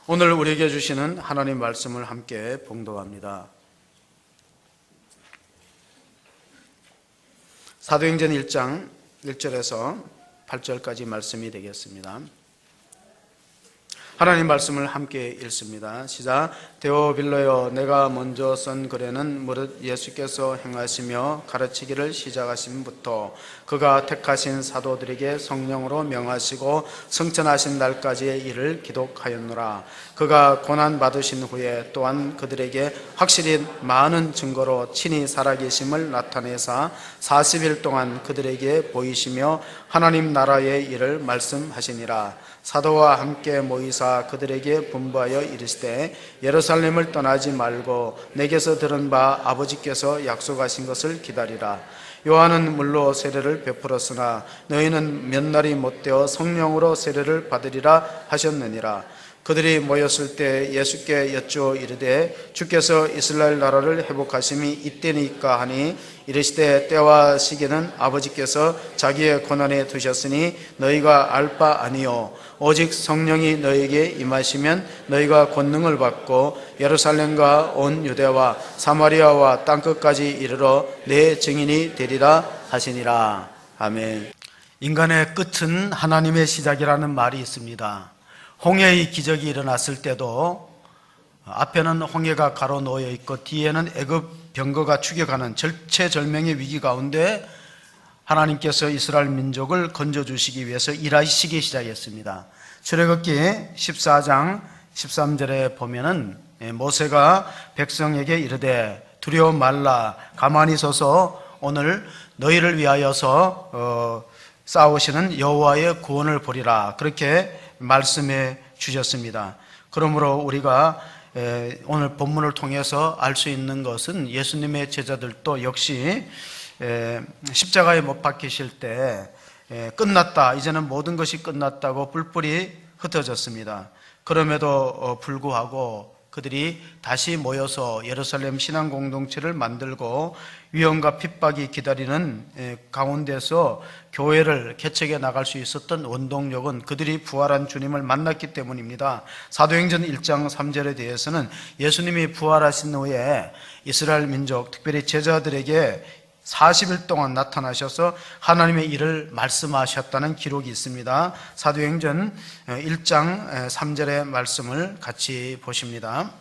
오늘 우리에게 주시는 하나님 말씀을 함께 봉독합니다. 사도행전 1장 1절에서 8절까지 말씀이 되겠습니다. 하나님 말씀을 함께 읽습니다. 시작. 데오빌로여, 내가 먼저 쓴 글에는 무릇 예수께서 행하시며 가르치기를 시작하심부터 그가 택하신 사도들에게 성령으로 명하시고 성천하신 날까지의 일을 기록하였노라. 그가 고난 받으신 후에 또한 그들에게 확실히 많은 증거로 친히 살아계심을 나타내사 40일 동안 그들에게 보이시며 하나님 나라의 일을 말씀하시니라. 사도와 함께 모이사 그들에게 분부하여 이르시되 예루살렘을 떠나지 말고 내게서 들은 바 아버지께서 약속하신 것을 기다리라. 요한은 물로 세례를 베풀었으나 너희는 몇 날이 못되어 성령으로 세례를 받으리라 하셨느니라. 그들이 모였을 때 예수께 여쭈어 이르되 주께서 이스라엘 나라를 회복하심이 이때니까 하니 이르시되 때와 시기는 아버지께서 자기의 권한에 두셨으니 너희가 알 바 아니요 오직 성령이 너희에게 임하시면 너희가 권능을 받고 예루살렘과 온 유대와 사마리아와 땅끝까지 이르러 내 증인이 되리라 하시니라. 아멘. 인간의 끝은 하나님의 시작이라는 말이 있습니다. 홍해의 기적이 일어났을 때도 앞에는 홍해가 가로놓여 있고 뒤에는 애굽 병거가 추격하는 절체절명의 위기 가운데 하나님께서 이스라엘 민족을 건져주시기 위해서 일하시기 시작했습니다. 출애굽기 14장 13절에 보면은 모세가 백성에게 이르되 두려워 말라, 가만히 서서 오늘 너희를 위하여서 싸우시는 여호와의 구원을 보리라, 그렇게 말씀해 주셨습니다. 그러므로 우리가 오늘 본문을 통해서 알 수 있는 것은 예수님의 제자들도 역시 십자가에 못 박히실 때 끝났다, 이제는 모든 것이 끝났다고 뿔뿔이 흩어졌습니다. 그럼에도 불구하고 그들이 다시 모여서 예루살렘 신앙 공동체를 만들고 위험과 핍박이 기다리는 가운데서 교회를 개척해 나갈 수 있었던 원동력은 그들이 부활한 주님을 만났기 때문입니다. 사도행전 1장 3절에 대해서는 예수님이 부활하신 후에 이스라엘 민족, 특별히 제자들에게 40일 동안 나타나셔서 하나님의 일을 말씀하셨다는 기록이 있습니다. 사도행전 1장 3절의 말씀을 같이 보십니다.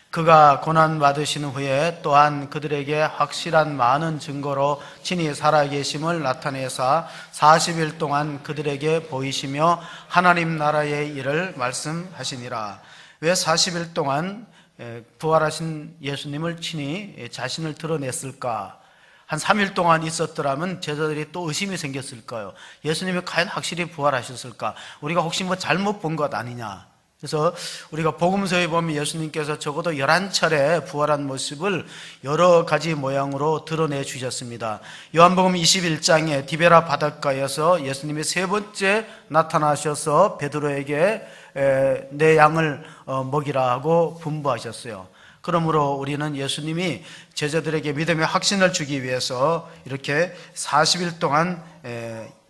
그가 고난받으신 후에 또한 그들에게 확실한 많은 증거로 친히 살아계심을 나타내사 40일 동안 그들에게 보이시며 하나님 나라의 일을 말씀하시니라. 왜 40일 동안 부활하신 예수님을 친히 자신을 드러냈을까? 한 3일 동안 있었더라면 제자들이 또 의심이 생겼을까요? 예수님이 과연 확실히 부활하셨을까? 우리가 혹시 뭐 잘못 본 것 아니냐? 그래서 우리가 복음서에 보면 예수님께서 적어도 11차례 부활한 모습을 여러 가지 모양으로 드러내 주셨습니다. 요한복음 21장에 디베라 바닷가에서 예수님이 세 번째 나타나셔서 베드로에게 내 양을 먹이라 하고 분부하셨어요. 그러므로 우리는 예수님이 제자들에게 믿음의 확신을 주기 위해서 이렇게 40일 동안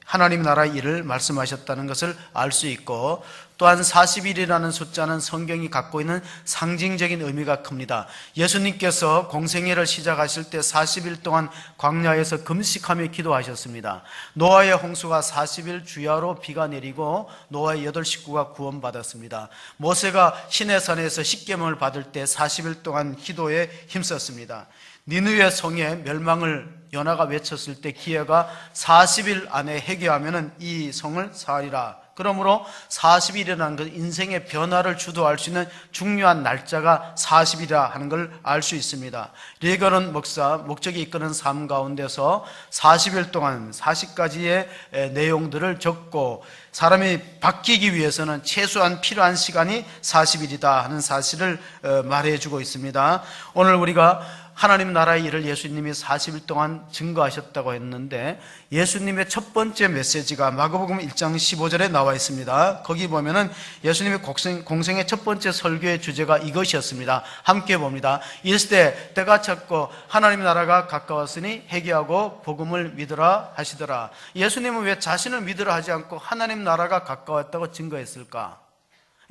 하나님 나라 일을 말씀하셨다는 것을 알 수 있고, 또한 40일이라는 숫자는 성경이 갖고 있는 상징적인 의미가 큽니다. 예수님께서 공생애를 시작하실 때 40일 동안 광야에서 금식하며 기도하셨습니다. 노아의 홍수가 40일 주야로 비가 내리고 노아의 8 식구가 구원받았습니다. 모세가 시내산에서 십계명을 받을 때 40일 동안 기도에 힘썼습니다. 니느웨 성의 멸망을 요나가 외쳤을 때 기회가 40일 안에 해결하면 이 성을 사하리라. 그러므로 40일이라는 것, 인생의 변화를 주도할 수 있는 중요한 날짜가 40일이라 하는 걸 알 수 있습니다. 레거런 목사, 목적이 이끄는 삶 가운데서 40일 동안 40가지의 내용들을 적고 사람이 바뀌기 위해서는 최소한 필요한 시간이 40일이다 하는 사실을 말해주고 있습니다. 오늘 우리가 하나님 나라의 일을 예수님이 40일 동안 증거하셨다고 했는데 예수님의 첫 번째 메시지가 마가복음 1장 15절에 나와 있습니다. 거기 보면은 예수님의 공생의 첫 번째 설교의 주제가 이것이었습니다. 함께 봅니다. 이르시되 때가 찼고 하나님 나라가 가까웠으니 회개하고 복음을 믿으라 하시더라. 예수님은 왜 자신을 믿으라 하지 않고 하나님 나라가 가까웠다고 증거했을까?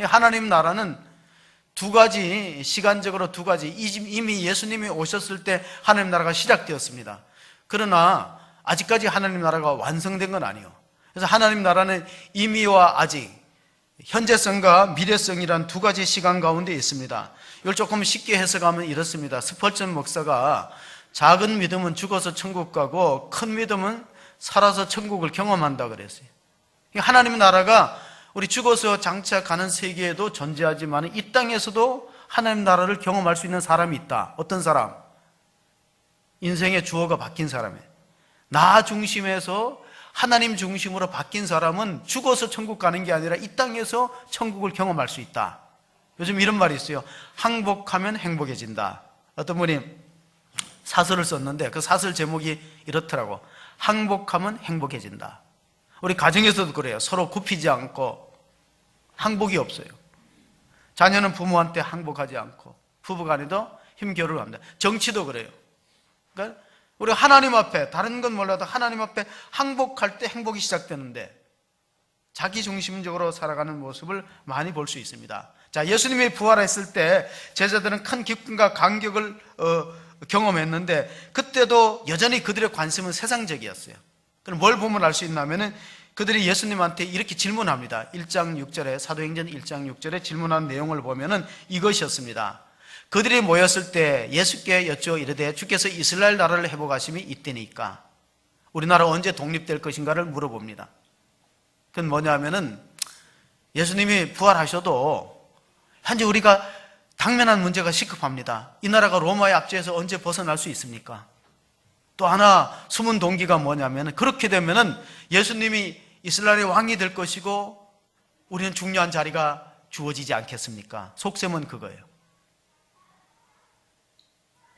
하나님 나라는 두 가지, 시간적으로 두 가지, 이미 예수님이 오셨을 때 하나님 나라가 시작되었습니다. 그러나 아직까지 하나님 나라가 완성된 건 아니에요. 그래서 하나님 나라는 이미와 아직, 현재성과 미래성이란 두 가지 시간 가운데 있습니다. 이걸 조금 쉽게 해석하면 이렇습니다. 스펄전 목사가 작은 믿음은 죽어서 천국 가고 큰 믿음은 살아서 천국을 경험한다 그랬어요. 하나님 나라가 우리 죽어서 장차 가는 세계에도 존재하지만 이 땅에서도 하나님 나라를 경험할 수 있는 사람이 있다. 어떤 사람? 인생의 주어가 바뀐 사람이에요. 나 중심에서 하나님 중심으로 바뀐 사람은 죽어서 천국 가는 게 아니라 이 땅에서 천국을 경험할 수 있다. 요즘 이런 말이 있어요. 항복하면 행복해진다. 어떤 분이 사설을 썼는데 그 사설 제목이 이렇더라고. 항복하면 행복해진다. 우리 가정에서도 그래요. 서로 굽히지 않고 항복이 없어요. 자녀는 부모한테 항복하지 않고 부부간에도 힘겨루를 합니다. 정치도 그래요. 그러니까 우리 하나님 앞에, 다른 건 몰라도 하나님 앞에 항복할 때 행복이 시작되는데 자기 중심적으로 살아가는 모습을 많이 볼 수 있습니다. 자, 예수님이 부활했을 때 제자들은 큰 기쁨과 감격을 경험했는데 그때도 여전히 그들의 관심은 세상적이었어요. 그럼 뭘 보면 알 수 있냐면은 그들이 예수님한테 이렇게 질문합니다. 1장 6절에, 사도행전 1장 6절에 질문한 내용을 보면은 이것이었습니다. 그들이 모였을 때 예수께 여쭈어 이르되 주께서 이스라엘 나라를 회복하심이 이때니까 우리나라 언제 독립될 것인가를 물어봅니다. 그건 뭐냐면은 예수님이 부활하셔도 현재 우리가 당면한 문제가 시급합니다. 이 나라가 로마의 압제에서 언제 벗어날 수 있습니까? 또 하나 숨은 동기가 뭐냐면 그렇게 되면은 예수님이 이스라엘의 왕이 될 것이고 우리는 중요한 자리가 주어지지 않겠습니까? 속셈은 그거예요.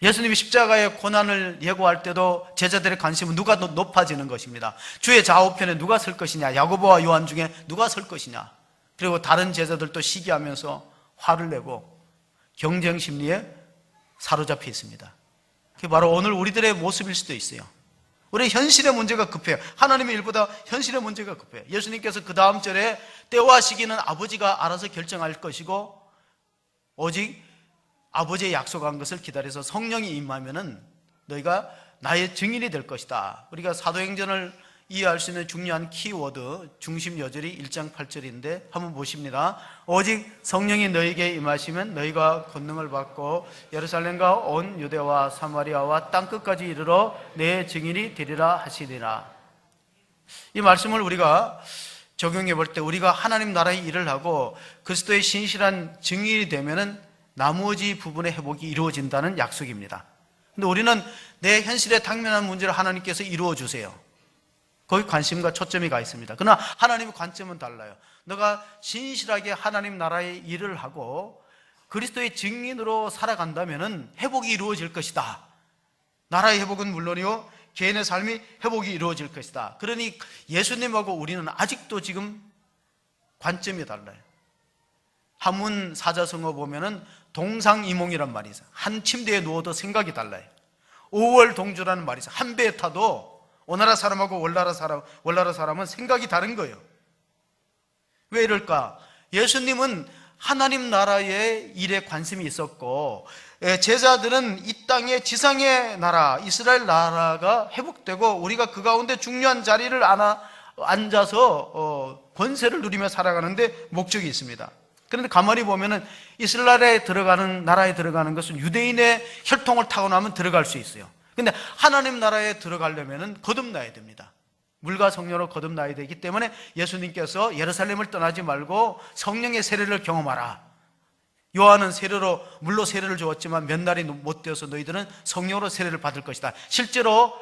예수님이 십자가의 고난을 예고할 때도 제자들의 관심은 누가 더 높아지는 것입니다. 주의 좌우편에 누가 설 것이냐, 야고보와 요한 중에 누가 설 것이냐, 그리고 다른 제자들도 시기하면서 화를 내고 경쟁 심리에 사로잡혀 있습니다. 그게 바로 오늘 우리들의 모습일 수도 있어요. 우리 현실의 문제가 급해요. 하나님의 일보다 현실의 문제가 급해요. 예수님께서 그 다음 절에 때와 시기는 아버지가 알아서 결정할 것이고 오직 아버지의 약속한 것을 기다려서 성령이 임하면은 너희가 나의 증인이 될 것이다. 우리가 사도행전을 이해할 수 있는 중요한 키워드 중심 여절이 1장 8절인데 한번 보십니다. 오직 성령이 너희에게 임하시면 너희가 권능을 받고 예루살렘과 온 유대와 사마리아와 땅끝까지 이르러 내 증인이 되리라 하시리라. 이 말씀을 우리가 적용해 볼 때 우리가 하나님 나라의 일을 하고 그리스도의 신실한 증인이 되면은 나머지 부분의 회복이 이루어진다는 약속입니다. 근데 우리는 내 현실에 당면한 문제를 하나님께서 이루어 주세요. 거기 관심과 초점이 가 있습니다. 그러나 하나님의 관점은 달라요. 너가 신실하게 하나님 나라의 일을 하고 그리스도의 증인으로 살아간다면 회복이 이루어질 것이다. 나라의 회복은 물론이요, 개인의 삶이 회복이 이루어질 것이다. 그러니 예수님하고 우리는 아직도 지금 관점이 달라요. 한문 사자성어 보면은 동상이몽이란 말이 있어요. 한 침대에 누워도 생각이 달라요. 오월동주라는 말이 있어요. 한 배에 타도 오나라 사람하고 월나라 사람은 생각이 다른 거예요. 왜 이럴까? 예수님은 하나님 나라의 일에 관심이 있었고 제자들은 이 땅의 지상의 나라 이스라엘 나라가 회복되고 우리가 그 가운데 중요한 자리를 앉아서 권세를 누리며 살아가는데 목적이 있습니다. 그런데 가만히 보면은 이스라엘에 들어가는 나라에 들어가는 것은 유대인의 혈통을 타고나면 들어갈 수 있어요. 근데 하나님 나라에 들어가려면 거듭나야 됩니다. 물과 성령으로 거듭나야 되기 때문에 예수님께서 예루살렘을 떠나지 말고 성령의 세례를 경험하라. 요한은 물로 세례를 주었지만 몇 날이 못 되어서 너희들은 성령으로 세례를 받을 것이다. 실제로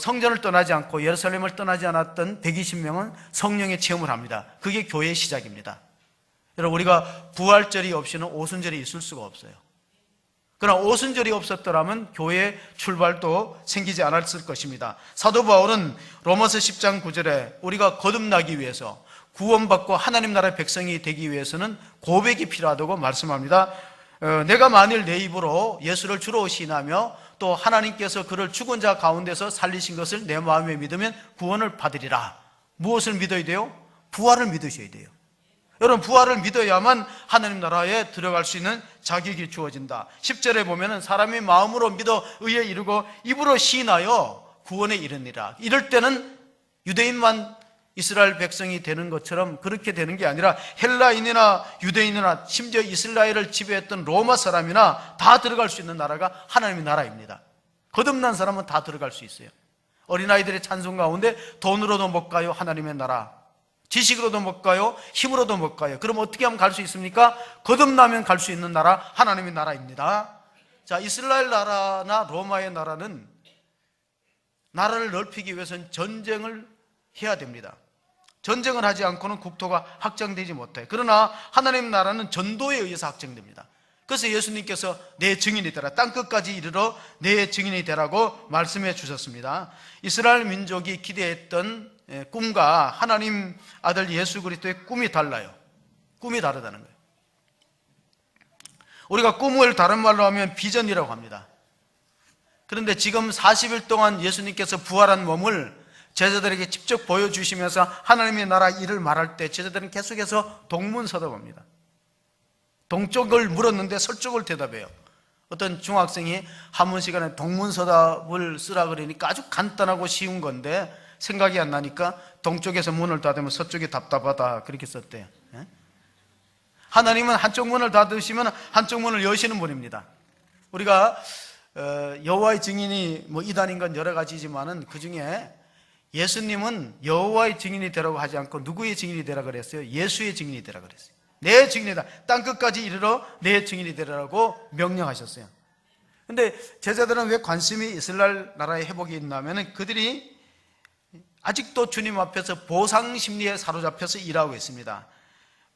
성전을 떠나지 않고 예루살렘을 떠나지 않았던 120명은 성령의 체험을 합니다. 그게 교회의 시작입니다. 여러분, 우리가 부활절이 없이는 오순절이 있을 수가 없어요. 그러나 오순절이 없었더라면 교회 출발도 생기지 않았을 것입니다. 사도 바울은 로마서 10장 9절에 우리가 거듭나기 위해서, 구원받고 하나님 나라의 백성이 되기 위해서는 고백이 필요하다고 말씀합니다. 내가 만일 내 입으로 예수를 주로 시인하며 또 하나님께서 그를 죽은 자 가운데서 살리신 것을 내 마음에 믿으면 구원을 받으리라. 무엇을 믿어야 돼요? 부활을 믿으셔야 돼요. 여러분, 부활을 믿어야만 하나님 나라에 들어갈 수 있는 자격이 주어진다. 10절에 보면은 사람이 마음으로 믿어 의에 이르고 입으로 시인하여 구원에 이르니라. 이럴 때는 유대인만 이스라엘 백성이 되는 것처럼 그렇게 되는 게 아니라 헬라인이나 유대인이나 심지어 이스라엘을 지배했던 로마 사람이나 다 들어갈 수 있는 나라가 하나님의 나라입니다. 거듭난 사람은 다 들어갈 수 있어요. 어린아이들의 찬송 가운데 돈으로도 못 가요, 하나님의 나라. 지식으로도 못 가요, 힘으로도 못 가요. 그럼 어떻게 하면 갈 수 있습니까? 거듭나면 갈 수 있는 나라, 하나님의 나라입니다. 자, 이스라엘 나라나 로마의 나라는 나라를 넓히기 위해서는 전쟁을 해야 됩니다. 전쟁을 하지 않고는 국토가 확장되지 못해요. 그러나 하나님 나라는 전도에 의해서 확장됩니다. 그래서 예수님께서 내 증인이 되라, 땅끝까지 이르러 내 증인이 되라고 말씀해 주셨습니다. 이스라엘 민족이 기대했던 꿈과 하나님 아들 예수 그리스도의 꿈이 달라요. 꿈이 다르다는 거예요. 우리가 꿈을 다른 말로 하면 비전이라고 합니다. 그런데 지금 40일 동안 예수님께서 부활한 몸을 제자들에게 직접 보여주시면서 하나님의 나라 일을 말할 때 제자들은 계속해서 동문서답합니다. 동쪽을 물었는데 서쪽을 대답해요. 어떤 중학생이 한문 시간에 동문서답을 쓰라 그러니까 아주 간단하고 쉬운 건데 생각이 안 나니까 동쪽에서 문을 닫으면 서쪽이 답답하다 그렇게 썼대요. 하나님은 한쪽 문을 닫으시면 한쪽 문을 여시는 분입니다. 우리가 여호와의 증인이 뭐 이단인 건 여러 가지지만은 그 중에 예수님은 여호와의 증인이 되라고 하지 않고 누구의 증인이 되라 그랬어요? 예수의 증인이 되라 그랬어요. 내 증인이다. 땅끝까지 이르러 내 증인이 되라고 명령하셨어요. 근데 제자들은 왜 관심이 이스라엘 나라의 회복이 있냐면 그들이 아직도 주님 앞에서 보상 심리에 사로잡혀서 일하고 있습니다.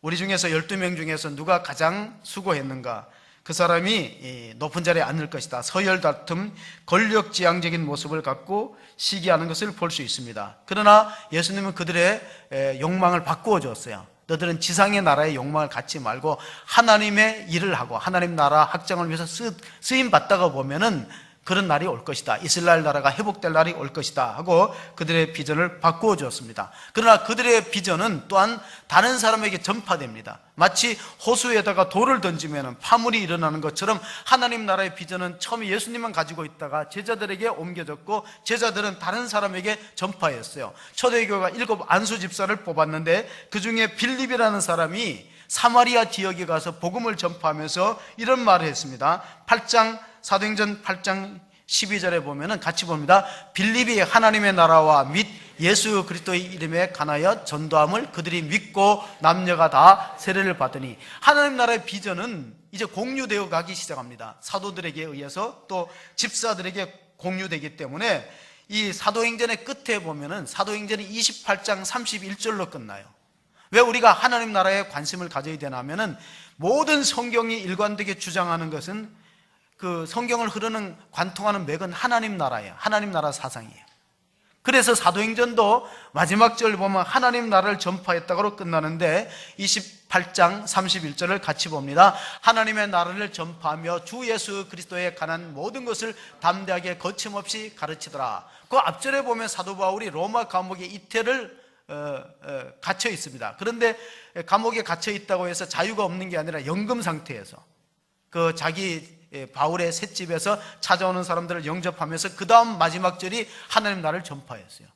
우리 중에서 12명 중에서 누가 가장 수고했는가? 그 사람이 높은 자리에 앉을 것이다. 서열 다툼, 권력지향적인 모습을 갖고 시기하는 것을 볼 수 있습니다. 그러나 예수님은 그들의 욕망을 바꾸어 주었어요. 너들은 지상의 나라의 욕망을 갖지 말고 하나님의 일을 하고 하나님 나라 확장을 위해서 쓰임 받다가 보면은 그런 날이 올 것이다. 이스라엘 나라가 회복될 날이 올 것이다 하고 그들의 비전을 바꾸어 주었습니다. 그러나 그들의 비전은 또한 다른 사람에게 전파됩니다. 마치 호수에다가 돌을 던지면 파물이 일어나는 것처럼 하나님 나라의 비전은 처음에 예수님만 가지고 있다가 제자들에게 옮겨졌고 제자들은 다른 사람에게 전파했어요. 초대교회가 7 안수 집사를 뽑았는데 그 중에 빌립이라는 사람이 사마리아 지역에 가서 복음을 전파하면서 이런 말을 했습니다. 사도행전 8장 12절에 보면은 같이 봅니다. 빌립이 하나님의 나라와 및 예수 그리스도의 이름에 관하여 전도함을 그들이 믿고 남녀가 다 세례를 받으니 하나님 나라의 비전은 이제 공유되어 가기 시작합니다. 사도들에게 의해서 또 집사들에게 공유되기 때문에 이 사도행전의 끝에 보면은 사도행전이 28장 31절로 끝나요. 왜 우리가 하나님 나라에 관심을 가져야 되나 하면은 모든 성경이 일관되게 주장하는 것은 그 성경을 흐르는 관통하는 맥은 하나님 나라예요. 하나님 나라 사상이에요. 그래서 사도행전도 마지막 절 보면 하나님 나라를 전파했다고 끝나는데 28장 31절을 같이 봅니다. 하나님의 나라를 전파하며 주 예수 그리스도에 관한 모든 것을 담대하게 거침없이 가르치더라. 그 앞절에 보면 사도 바울이 로마 감옥에 이태를 갇혀 있습니다. 그런데 감옥에 갇혀 있다고 해서 자유가 없는 게 아니라 연금 상태에서 그 자기 바울의 셋집에서 찾아오는 사람들을 영접하면서 그 다음 마지막 절이 하나님 나라를 전파했어요.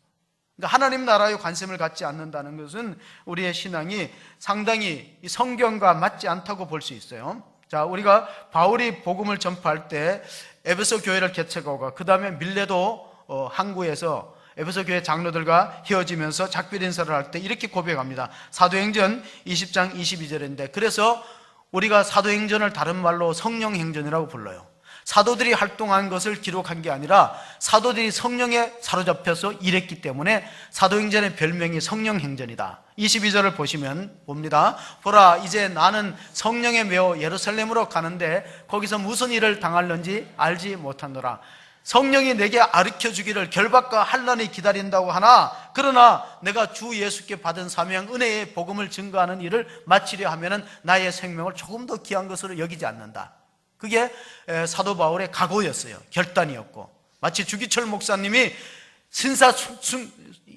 그러니까 하나님 나라에 관심을 갖지 않는다는 것은 우리의 신앙이 상당히 성경과 맞지 않다고 볼 수 있어요. 자, 우리가 바울이 복음을 전파할 때 에베소 교회를 개척하고 그 다음에 밀레도 항구에서 에베소 교회 장로들과 헤어지면서 작별 인사를 할 때 이렇게 고백합니다. 사도행전 20장 22절인데 그래서 우리가 사도행전을 다른 말로 성령행전이라고 불러요. 사도들이 활동한 것을 기록한 게 아니라 사도들이 성령에 사로잡혀서 일했기 때문에 사도행전의 별명이 성령행전이다. 22절을 보시면 봅니다. 보라, 이제 나는 성령에 매어 예루살렘으로 가는데 거기서 무슨 일을 당할는지 알지 못하노라. 성령이 내게 가르쳐 주기를 결박과 환난이 기다린다고 하나, 그러나 내가 주 예수께 받은 사명 은혜의 복음을 증거하는 일을 마치려 하면은 나의 생명을 조금 더 귀한 것으로 여기지 않는다. 그게 사도 바울의 각오였어요. 결단이었고, 마치 주기철 목사님이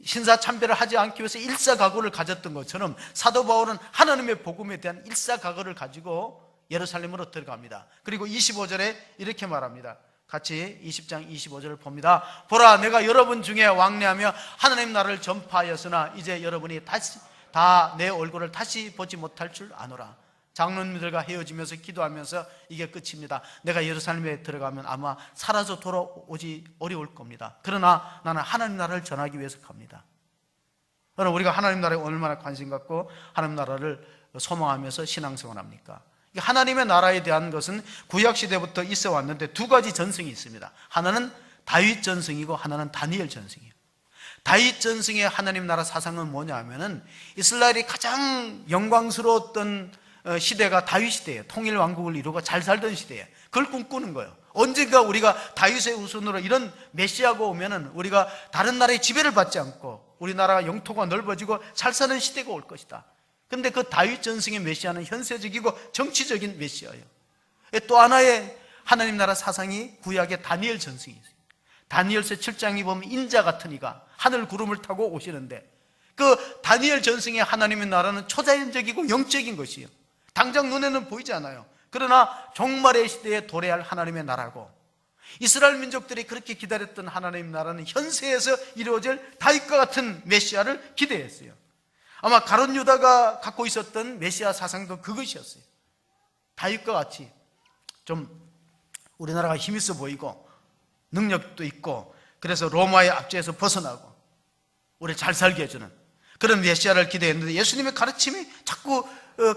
신사참배를 하지 않기 위해서 일사각오를 가졌던 것처럼 사도 바울은 하나님의 복음에 대한 일사각오를 가지고 예루살렘으로 들어갑니다. 그리고 25절에 이렇게 말합니다. 같이 20장 25절을 봅니다. 보라, 내가 여러분 중에 왕래하며 하나님 나라를 전파하였으나 이제 여러분이 다시 다 내 얼굴을 다시 보지 못할 줄 아노라. 장로님들과 헤어지면서 기도하면서 이게 끝입니다. 내가 예루살렘에 들어가면 아마 살아서 돌아오지 어려울 겁니다. 그러나 나는 하나님 나라를 전하기 위해서 갑니다. 그럼 우리가 하나님 나라에 얼마나 관심 갖고 하나님 나라를 소망하면서 신앙생활합니까? 하나님의 나라에 대한 것은 구약시대부터 있어 왔는데 두 가지 전승이 있습니다. 하나는 다윗 전승이고 하나는 다니엘 전승이에요. 다윗 전승의 하나님 나라 사상은 뭐냐 하면은 이스라엘이 가장 영광스러웠던 시대가 다윗 시대예요. 통일 왕국을 이루고 잘 살던 시대예요. 그걸 꿈꾸는 거예요. 언젠가 우리가 다윗의 후손으로 이런 메시아가 오면은 우리가 다른 나라의 지배를 받지 않고 우리나라가 영토가 넓어지고 잘 사는 시대가 올 것이다. 근데 그 다윗 전승의 메시아는 현세적이고 정치적인 메시아예요. 또 하나의 하나님 나라 사상이 구약의 다니엘 전승이 있어요. 다니엘서 7장에 보면 인자 같은 이가 하늘 구름을 타고 오시는데 그 다니엘 전승의 하나님의 나라는 초자연적이고 영적인 것이에요. 당장 눈에는 보이지 않아요. 그러나 종말의 시대에 도래할 하나님의 나라고, 이스라엘 민족들이 그렇게 기다렸던 하나님 나라는 현세에서 이루어질 다윗과 같은 메시아를 기대했어요. 아마 가룟 유다가 갖고 있었던 메시아 사상도 그것이었어요. 다윗과 같이 좀 우리나라가 힘 있어 보이고 능력도 있고, 그래서 로마의 압제에서 벗어나고 우리를 잘 살게 해주는 그런 메시아를 기대했는데 예수님의 가르침이 자꾸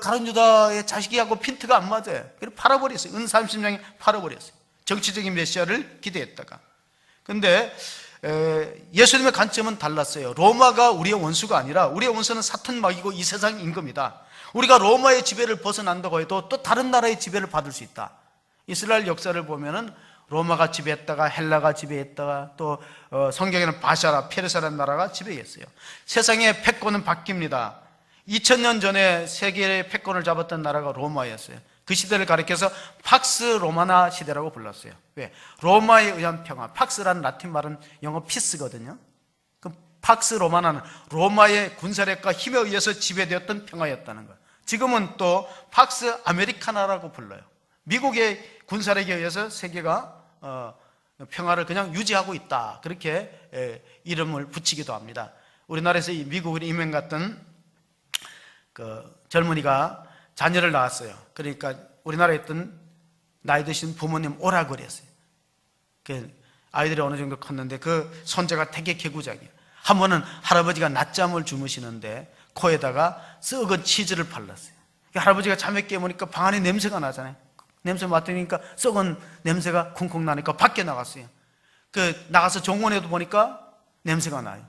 가룟 유다의 자식이하고 핀트가 안 맞아요. 그래서 팔아버렸어요. 은 30냥에 팔아버렸어요. 정치적인 메시아를 기대했다가. 근데 예수님의 관점은 달랐어요. 로마가 우리의 원수가 아니라 우리의 원수는 사탄 마귀고 이 세상 임금이다. 우리가 로마의 지배를 벗어난다고 해도 또 다른 나라의 지배를 받을 수 있다. 이스라엘 역사를 보면은 로마가 지배했다가 헬라가 지배했다가 또 성경에는 바샤라, 페르시아라는 나라가 지배했어요. 세상의 패권은 바뀝니다. 2000년 전에 세계의 패권을 잡았던 나라가 로마였어요. 그 시대를 가리켜서 팍스 로마나 시대라고 불렀어요. 왜? 로마에 의한 평화. 팍스라는 라틴 말은 영어 피스거든요. 그 팍스 로마나는 로마의 군사력과 힘에 의해서 지배되었던 평화였다는 거예요. 지금은 또 팍스 아메리카나라고 불러요. 미국의 군사력에 의해서 세계가 평화를 그냥 유지하고 있다. 그렇게 이름을 붙이기도 합니다. 우리나라에서 이 미국으로 이민 갔던 그 젊은이가 자녀를 낳았어요. 그러니까 우리나라에 있던 나이 드신 부모님 오라 그랬어요. 그 아이들이 어느 정도 컸는데 그 손자가 되게 개구장이에요. 한 번은 할아버지가 낮잠을 주무시는데 코에다가 썩은 치즈를 발랐어요. 할아버지가 잠에 깨무니까 방 안에 냄새가 나잖아요. 냄새 맡으니까 썩은 냄새가 쿵쿵 나니까 밖에 나갔어요. 그 나가서 정원에도 보니까 냄새가 나요.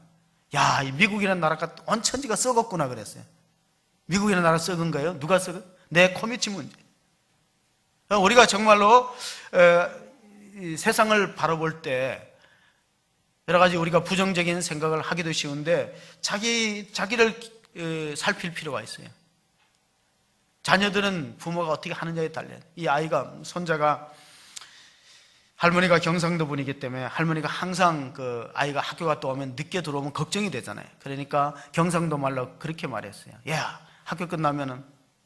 야, 이 미국이라는 나라가 온 천지가 썩었구나 그랬어요. 미국이라는 나라 썩은 거예요? 누가 썩은? 내 코미치 문제. 우리가 정말로 세상을 바라볼 때 여러 가지 우리가 부정적인 생각을 하기도 쉬운데 자기를 살필 필요가 있어요. 자녀들은 부모가 어떻게 하느냐에 달려요. 이 아이가, 손자가 할머니가 경상도 분이기 때문에 할머니가 항상 그 아이가 학교 갔다 오면 늦게 들어오면 걱정이 되잖아요. 그러니까 경상도 말로 그렇게 말했어요. 야, 학교 끝나면은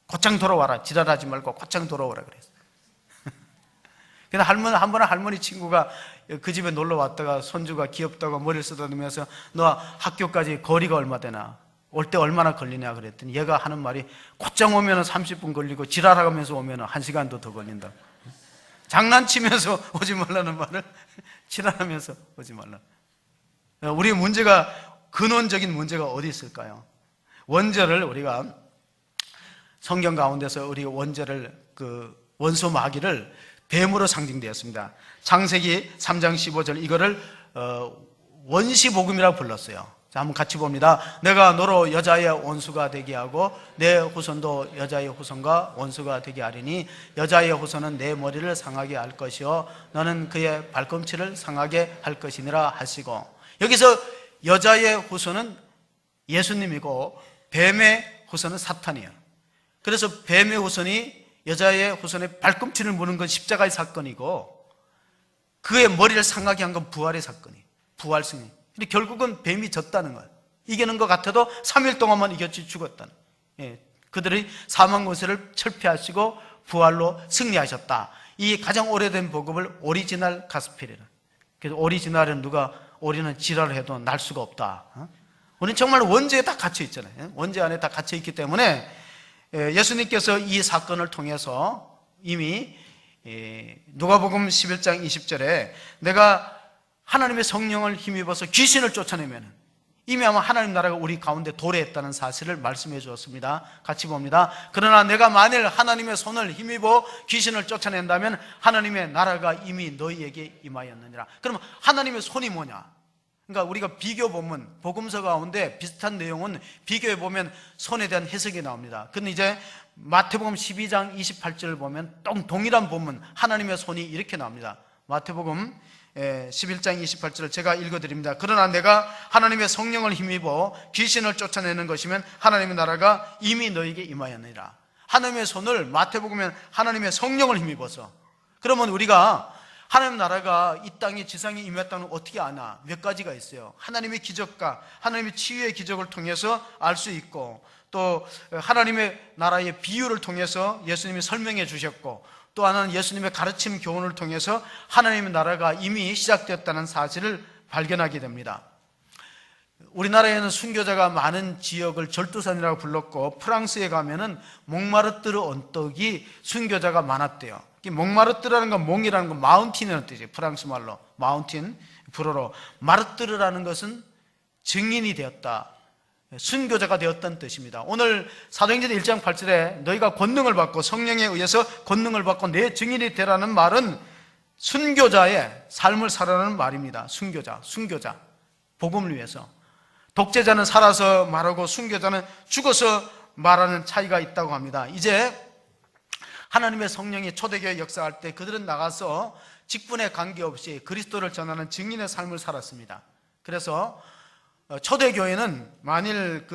곧장 돌아와라. 지랄하지 말고 곧장 돌아오라 그랬어요. 근데 한 번은 할머니 친구가 그 집에 놀러 왔다가 손주가 귀엽다고 머리를 쓰다듬으면서 너 학교까지 거리가 얼마 되나? 올 때 얼마나 걸리냐 그랬더니 얘가 하는 말이 곧장 오면 30분 걸리고 지랄하면서 오면 1시간도 더 걸린다. 장난치면서 오지 말라는 말을 지랄하면서 오지 말라. 우리의 문제가, 근원적인 문제가 어디 있을까요? 원죄를 우리가 성경 가운데서 우리 원죄를, 그 원수 마귀를 뱀으로 상징되었습니다. 창세기 3장 15절 이거를 원시복음이라고 불렀어요. 자, 한번 같이 봅니다. 내가 너로 여자의 원수가 되게 하고 내 후손도 여자의 후손과 원수가 되게 하리니 여자의 후손은 내 머리를 상하게 할 것이요 너는 그의 발꿈치를 상하게 할 것이니라 하시고, 여기서 여자의 후손은 예수님이고 뱀의 후손은 사탄이에요. 그래서 뱀의 후손이 여자의 후손의 발꿈치를 무는 건 십자가의 사건이고 그의 머리를 상하게 한 건 부활의 사건이에요. 부활 승리. 근데 결국은 뱀이 졌다는 거예요. 이기는 것 같아도 3일 동안만 이겼지 죽었다는. 그들이 사망 권세를 철폐하시고 부활로 승리하셨다. 이 가장 오래된 복음을 오리지널 가스펠이라. 그래서 오리지널은 오리는 지랄을 해도 날 수가 없다. 우리는 정말 원죄에 다 갇혀 있잖아요. 원죄 안에 다 갇혀 있기 때문에 예수님께서 이 사건을 통해서 이미 누가복음 11장 20절에 내가 하나님의 성령을 힘입어서 귀신을 쫓아내면 이미 아마 하나님 나라가 우리 가운데 도래했다는 사실을 말씀해 주었습니다. 같이 봅니다. 그러나 내가 만일 하나님의 손을 힘입어 귀신을 쫓아낸다면 하나님의 나라가 이미 너희에게 임하였느니라. 그러면 하나님의 손이 뭐냐? 그러니까 우리가 비교 본문, 복음서 가운데 비슷한 내용은 비교해 보면 손에 대한 해석이 나옵니다. 근데 이제 마태복음 12장 28절을 보면 동일한 본문, 하나님의 손이 이렇게 나옵니다. 마태복음 11장 28절을 제가 읽어드립니다. 그러나 내가 하나님의 성령을 힘입어 귀신을 쫓아내는 것이면 하나님의 나라가 이미 너에게 임하였느니라. 하나님의 손을 마태복음에 하나님의 성령을 힘입어서, 그러면 우리가 하나님 나라가 이 땅에 지상에 임했다는 걸 어떻게 아나? 몇 가지가 있어요. 하나님의 기적과 하나님의 치유의 기적을 통해서 알 수 있고, 또 하나님의 나라의 비유를 통해서 예수님이 설명해 주셨고, 또 하나는 예수님의 가르침 교훈을 통해서 하나님의 나라가 이미 시작되었다는 사실을 발견하게 됩니다. 우리나라에는 순교자가 많은 지역을 절두산이라고 불렀고, 프랑스에 가면은 몽마르뜨르 언덕이 순교자가 많았대요. 몽마르뜨르라는 건 몽이라는 건 마운틴이라는 뜻이에요. 프랑스 말로 마운틴, 불어로. 마르뜨르라는 것은 증인이 되었다, 순교자가 되었다는 뜻입니다. 오늘 사도행전 1장 8절에 너희가 권능을 받고 성령에 의해서 권능을 받고 내 증인이 되라는 말은 순교자의 삶을 살아라는 말입니다. 순교자, 복음을 위해서. 독재자는 살아서 말하고 순교자는 죽어서 말하는 차이가 있다고 합니다. 이제 하나님의 성령이 초대교회 역사할 때 그들은 나가서 직분에 관계없이 그리스도를 전하는 증인의 삶을 살았습니다. 그래서 초대교회는 만일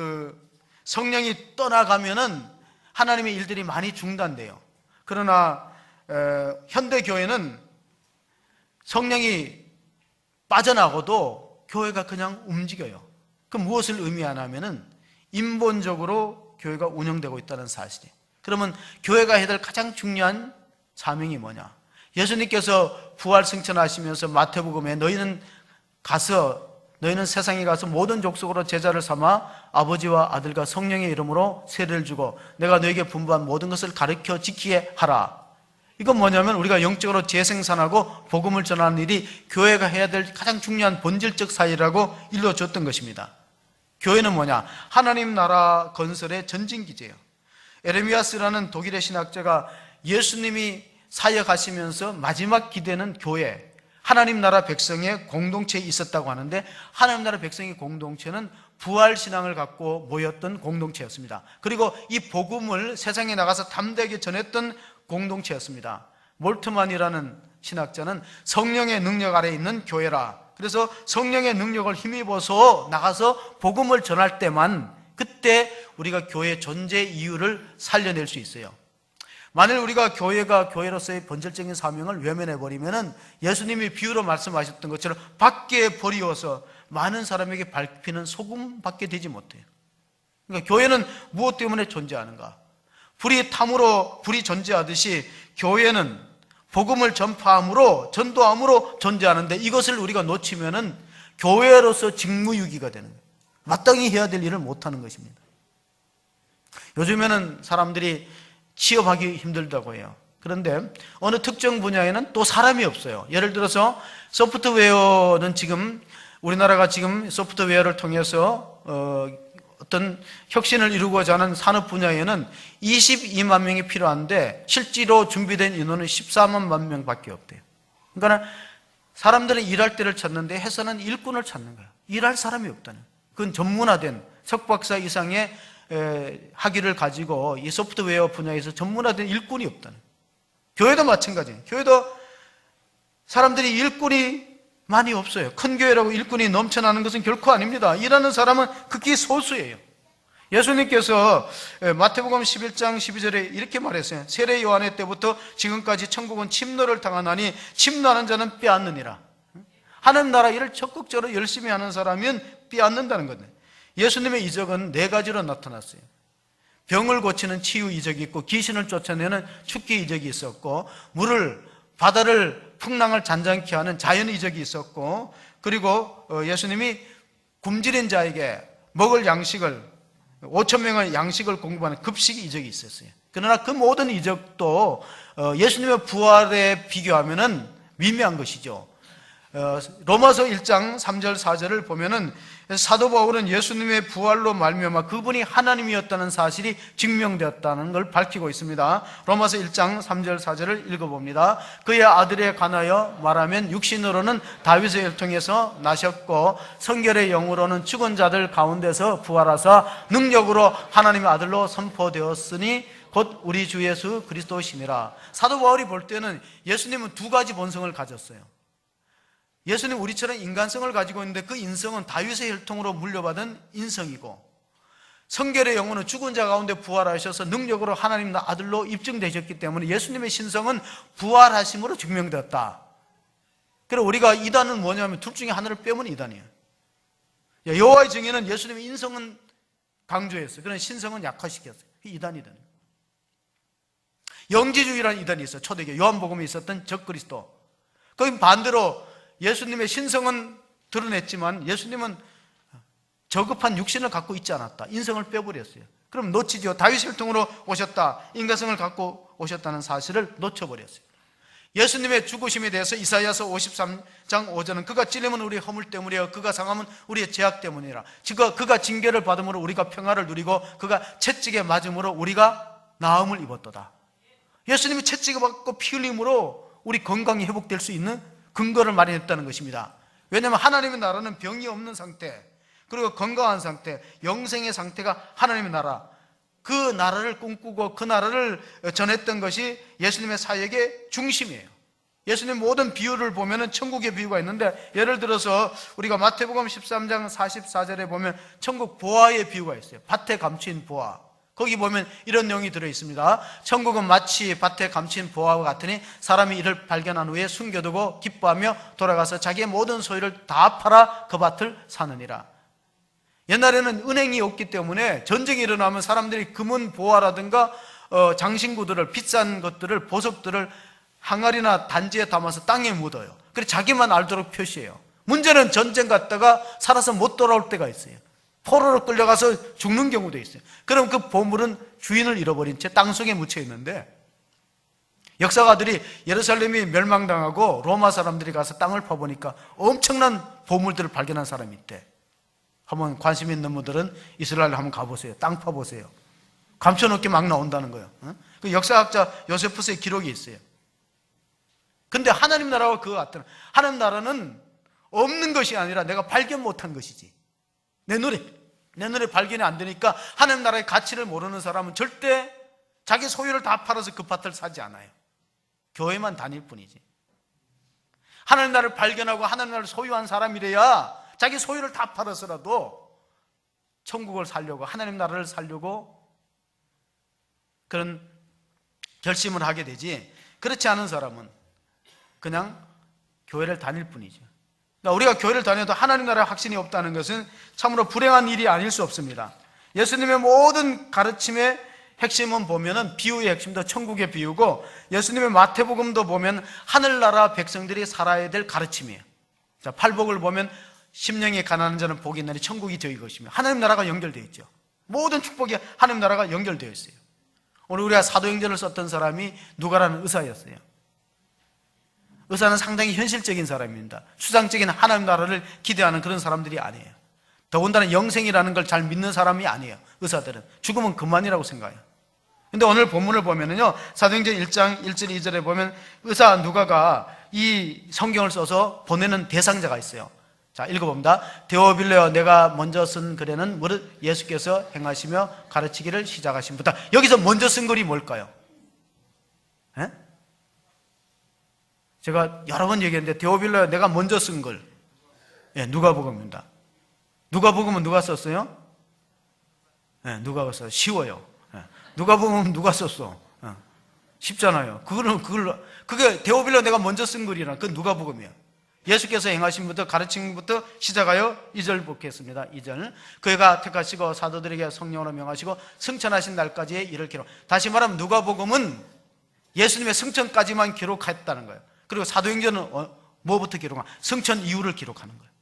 성령이 떠나가면은 하나님의 일들이 많이 중단돼요. 그러나 현대교회는 성령이 빠져나가도 교회가 그냥 움직여요. 그 무엇을 의미하냐면은 인본적으로 교회가 운영되고 있다는 사실이에요. 그러면 교회가 해야 될 가장 중요한 사명이 뭐냐? 예수님께서 부활 승천하시면서 마태복음에 너희는 세상에 가서 모든 족속으로 제자를 삼아 아버지와 아들과 성령의 이름으로 세례를 주고 내가 너에게 분부한 모든 것을 가르쳐 지키게 하라. 이건 뭐냐면 우리가 영적으로 재생산하고 복음을 전하는 일이 교회가 해야 될 가장 중요한 본질적 사역이라고 일러줬던 것입니다. 교회는 뭐냐? 하나님 나라 건설의 전진기제예요. 에레미아스라는 독일의 신학자가 예수님이 사역하시면서 마지막 기대는 교회, 하나님 나라 백성의 공동체에 있었다고 하는데, 하나님 나라 백성의 공동체는 부활신앙을 갖고 모였던 공동체였습니다. 그리고 이 복음을 세상에 나가서 담대하게 전했던 공동체였습니다. 몰트만이라는 신학자는 성령의 능력 아래에 있는 교회라, 그래서 성령의 능력을 힘입어서 나가서 복음을 전할 때만 그때 우리가 교회의 존재 이유를 살려낼 수 있어요. 만일 우리가 교회가 교회로서의 본질적인 사명을 외면해버리면은 예수님이 비유로 말씀하셨던 것처럼 밖에 버리워서 많은 사람에게 밟히는 소금밖에 되지 못해요. 그러니까 교회는 무엇 때문에 존재하는가? 불이 탐으로 불이 존재하듯이 교회는 복음을 전파함으로 전도함으로 존재하는데, 이것을 우리가 놓치면은 교회로서 직무유기가 되는 거예요. 마땅히 해야 될 일을 못하는 것입니다. 요즘에는 사람들이 취업하기 힘들다고 해요. 그런데 어느 특정 분야에는 또 사람이 없어요. 예를 들어서 소프트웨어는 지금 우리나라가 지금 소프트웨어를 통해서 어떤 혁신을 이루고자 하는 산업 분야에는 22만 명이 필요한데 실제로 준비된 인원은 14만 명밖에 없대요. 그러니까 사람들은 일할 때를 찾는데 회사는 일꾼을 찾는 거예요. 일할 사람이 없다는. 그건 전문화된 석박사 이상의 학위를 가지고 이 소프트웨어 분야에서 전문화된 일꾼이 없다는. 교회도 마찬가지예요. 교회도 사람들이 일꾼이 많이 없어요. 큰 교회라고 일꾼이 넘쳐나는 것은 결코 아닙니다. 일하는 사람은 극히 소수예요. 예수님께서 마태복음 11장 12절에 이렇게 말했어요. 세례 요한의 때부터 지금까지 천국은 침노를 당하나니 침노하는 자는 빼앗느니라. 하나님 나라 일을 적극적으로 열심히 하는 사람은 빼앗는다는 거예요. 예수님의 이적은 네 가지로 나타났어요. 병을 고치는 치유 이적이 있고, 귀신을 쫓아내는 축기 이적이 있었고, 바다를 풍랑을 잔잔케 하는 자연 이적이 있었고, 그리고 예수님이 굶주린 자에게 먹을 양식을 5천 명의 양식을 공급하는 급식 이적이 있었어요. 그러나 그 모든 이적도 예수님의 부활에 비교하면 미미한 것이죠. 로마서 1장 3절 4절을 보면은 사도 바울은 예수님의 부활로 말미암아 그분이 하나님이었다는 사실이 증명되었다는 걸 밝히고 있습니다. 로마서 1장 3절 4절을 읽어봅니다. 그의 아들에 관하여 말하면 육신으로는 다윗의 혈통에서 나셨고 성결의 영으로는 죽은 자들 가운데서 부활하사 능력으로 하나님의 아들로 선포되었으니 곧 우리 주 예수 그리스도시니라. 사도 바울이 볼 때는 예수님은 두 가지 본성을 가졌어요. 예수님 우리처럼 인간성을 가지고 있는데 그 인성은 다윗의 혈통으로 물려받은 인성이고, 성결의 영혼은 죽은 자 가운데 부활하셔서 능력으로 하나님 아들로 입증되셨기 때문에 예수님의 신성은 부활하심으로 증명되었다. 그래서 우리가 이단은 뭐냐면 둘 중에 하나를 빼면 이단이에요. 여호와의 증인은 예수님의 인성은 강조했어요. 그러나 신성은 약화시켰어요. 이단이다. 영지주의라는 이단이 있어요. 초대교회 요한복음에 있었던 적그리스도. 거기 반대로 예수님의 신성은 드러냈지만 예수님은 저급한 육신을 갖고 있지 않았다. 인성을 빼버렸어요. 그럼 놓치죠. 다윗 혈통으로 오셨다, 인간성을 갖고 오셨다는 사실을 놓쳐버렸어요. 예수님의 죽으심에 대해서 이사야서 53장 5절은 그가 찔림은 우리의 허물 때문이요 그가 상함은 우리의 죄악 때문이라. 그가 징계를 받음으로 우리가 평화를 누리고 그가 채찍에 맞음으로 우리가 나음을 입었도다. 예수님이 채찍을 받고 피 흘림으로 우리 건강이 회복될 수 있는 근거를 마련했다는 것입니다. 왜냐하면 하나님의 나라는 병이 없는 상태, 그리고 건강한 상태, 영생의 상태가 하나님의 나라, 그 나라를 꿈꾸고 그 나라를 전했던 것이 예수님의 사역의 중심이에요. 예수님 모든 비유를 보면 천국의 비유가 있는데, 예를 들어서 우리가 마태복음 13장 44절에 보면 천국 보화의 비유가 있어요. 밭에 감추인 보화. 거기 보면 이런 내용이 들어있습니다. 천국은 마치 밭에 감춘 보화와 같으니 사람이 이를 발견한 후에 숨겨두고 기뻐하며 돌아가서 자기의 모든 소유를 다 팔아 그 밭을 사느니라. 옛날에는 은행이 없기 때문에 전쟁이 일어나면 사람들이 금은 보화라든가 장신구들을, 비싼 것들을, 보석들을 항아리나 단지에 담아서 땅에 묻어요. 그래서 자기만 알도록 표시해요. 문제는 전쟁 갔다가 살아서 못 돌아올 때가 있어요. 포로로 끌려가서 죽는 경우도 있어요. 그럼 그 보물은 주인을 잃어버린 채 땅속에 묻혀 있는데, 역사가들이 예루살렘이 멸망당하고 로마 사람들이 가서 땅을 파보니까 엄청난 보물들을 발견한 사람이 있대. 한번 관심 있는 분들은 이스라엘 한번 가보세요. 땅 파보세요. 감춰놓기 막 나온다는 거예요. 그 역사학자 요세푸스의 기록이 있어요. 근데 하나님 나라와 그거 같더라. 하나님 나라는 없는 것이 아니라 내가 발견 못한 것이지. 내 눈에 발견이 안 되니까 하나님 나라의 가치를 모르는 사람은 절대 자기 소유를 다 팔아서 그 밭을 사지 않아요. 교회만 다닐 뿐이지. 하나님 나라를 발견하고 하나님 나라를 소유한 사람이래야 자기 소유를 다 팔아서라도 천국을 살려고, 하나님 나라를 살려고 그런 결심을 하게 되지, 그렇지 않은 사람은 그냥 교회를 다닐 뿐이죠. 우리가 교회를 다녀도 하나님 나라의 확신이 없다는 것은 참으로 불행한 일이 아닐 수 없습니다. 예수님의 모든 가르침의 핵심은 보면은 비유의 핵심도 천국의 비유고, 예수님의 마태복음도 보면 하늘나라 백성들이 살아야 될 가르침이에요. 자, 팔복을 보면 심령이 가난한 자는 복이 있나니 천국이 저희 것이며, 하나님 나라가 연결되어 있죠. 모든 축복이 하나님 나라가 연결되어 있어요. 오늘 우리가 사도행전을 썼던 사람이 누가라는 의사였어요. 의사는 상당히 현실적인 사람입니다. 추상적인 하나님 나라를 기대하는 그런 사람들이 아니에요. 더군다나 영생이라는 걸 잘 믿는 사람이 아니에요. 의사들은 죽으면 그만이라고 생각해요. 근데 오늘 본문을 보면은요, 사도행전 1장 1절 2절에 보면 의사 누가가 이 성경을 써서 보내는 대상자가 있어요. 자, 읽어봅니다. 데오빌로여 내가 먼저 쓴 글에는 무릇 예수께서 행하시며 가르치기를 시작하신부터. 여기서 먼저 쓴 글이 뭘까요? 에? 제가 여러 번 얘기했는데 데오빌로여 내가 먼저 쓴 글, 누가복음입니다. 누가복음은 누가 썼어요? 누가가 썼어요. 쉬워요. 누가복음은 누가 썼어? 쉽잖아요. 그게 데오빌로여 내가 먼저 쓴 글이라. 그건 누가복음이에요. 예수께서 행하신 부터 가르친 것부터 시작하여 2절 보겠습니다. 2절. 그가 택하시고 사도들에게 성령으로 명하시고 승천하신 날까지의 일을 기록. 다시 말하면 누가복음은 예수님의 승천까지만 기록했다는 거예요. 그리고 사도행전은 뭐부터 기록하나? 승천 이후를 기록하는 거예요.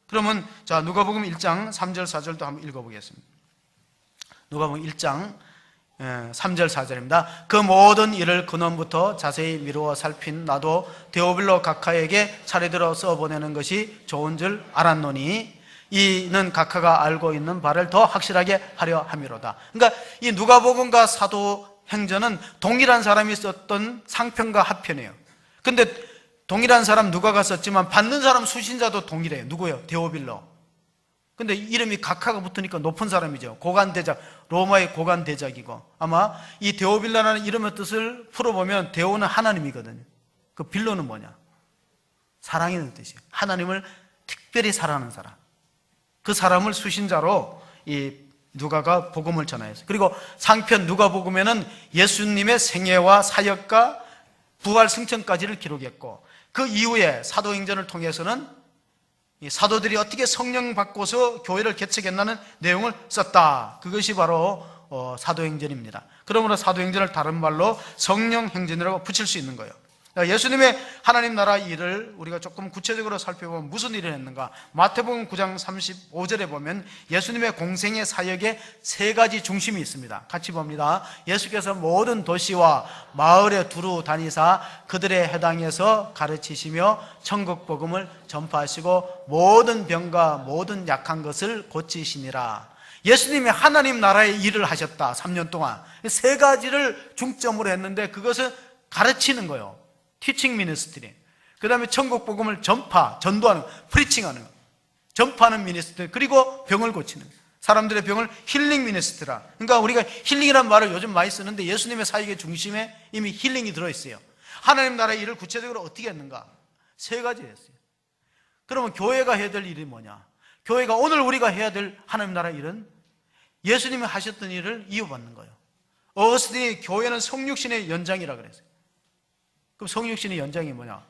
그러면 자, 누가복음 1장 3절 4절도 한번 읽어보겠습니다. 누가복음 1장 3절 4절입니다. 그 모든 일을 근원부터 자세히 미루어 살핀 나도 데오빌로 각하에게 차례대로 써보내는 것이 좋은 줄 알았노니 이는 각하가 알고 있는 바를 더 확실하게 하려 함이로다. 그러니까 이 누가복음과 사도행전은 동일한 사람이 썼던 상편과 하편이에요. 근데 동일한 사람 누가가 썼지만 받는 사람 수신자도 동일해요. 누구예요? 데오빌로. 근데 이름이 각하가 붙으니까 높은 사람이죠. 고관대작, 로마의 고관대작이고, 아마 이 데오빌로라는 이름의 뜻을 풀어보면 데오는 하나님이거든요. 그 빌로는 뭐냐? 사랑이라는 뜻이에요. 하나님을 특별히 사랑하는 사람. 그 사람을 수신자로 이 누가가 복음을 전하였어요. 그리고 상편 누가복음에는 예수님의 생애와 사역과 부활 승천까지를 기록했고, 그 이후에 사도행전을 통해서는 이 사도들이 어떻게 성령 받고서 교회를 개척했나는 내용을 썼다. 그것이 바로 사도행전입니다. 그러므로 사도행전을 다른 말로 성령행전이라고 붙일 수 있는 거예요. 예수님의 하나님 나라 일을 우리가 조금 구체적으로 살펴보면 무슨 일을 했는가? 마태복음 9장 35절에 보면 예수님의 공생의 사역에 세 가지 중심이 있습니다. 같이 봅니다. 예수께서 모든 도시와 마을에 두루 다니사 그들의 해당에서 가르치시며 천국 복음을 전파하시고 모든 병과 모든 약한 것을 고치시니라. 예수님이 하나님 나라의 일을 하셨다. 3년 동안 세 가지를 중점으로 했는데 그것을 가르치는 거예요. 티칭 미니스트리. 그 다음에 천국 복음을 전도하는, 프리칭하는 거. 전파하는 미니스트리. 그리고 병을 고치는 거. 사람들의 병을 힐링 미니스트라. 그러니까 우리가 힐링이라는 말을 요즘 많이 쓰는데 예수님의 사역의 중심에 이미 힐링이 들어있어요. 하나님 나라의 일을 구체적으로 어떻게 했는가? 세 가지 했어요. 그러면 교회가 해야 될 일이 뭐냐? 교회가 오늘 우리가 해야 될 하나님 나라의 일은 예수님이 하셨던 일을 이어받는 거예요. 어거스틴이 교회는 성육신의 연장이라 그랬어요. 그럼 성육신의 연장이 뭐냐?